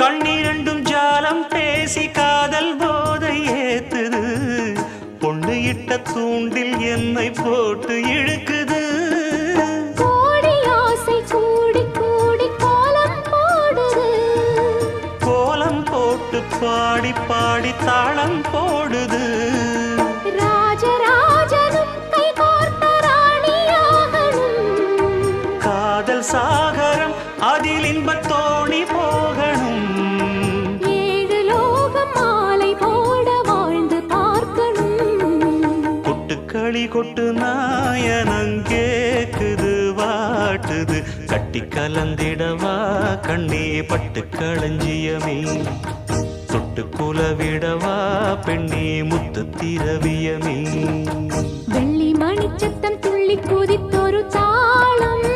கண்ணிரண்டும் ஜாலம் பேசி காதல் போதை ஏத்துது பொண்ணு இட்ட தூண்டில் என்னை போட்டு இழுக்குது கோடி ஆசை கூடி கூடி கோலம் போடுது கோலம் போட்டு பாடி பாடி தாளம் போடுது ராஜராஜனும் கை கோர்த்த ராணியாகணும் காதல் சாகரம் அதில் இன்பத் தோணி போகணும் ஏழு லோகம் மாலை போட வாழ்ந்து பார்க்கணும் கொட்டுக்களி கொட்டு நாயனங்கேக்குது வாட்டுது கட்டி கலந்திடவா கண்ணே பட்டு களஞ்சியமே தொட்டு குலவிடவா பெண்ணே முத்து திரவியமே வெள்ளி மணிச்சத்தம் துள்ளி குதித்தொரு தாளம்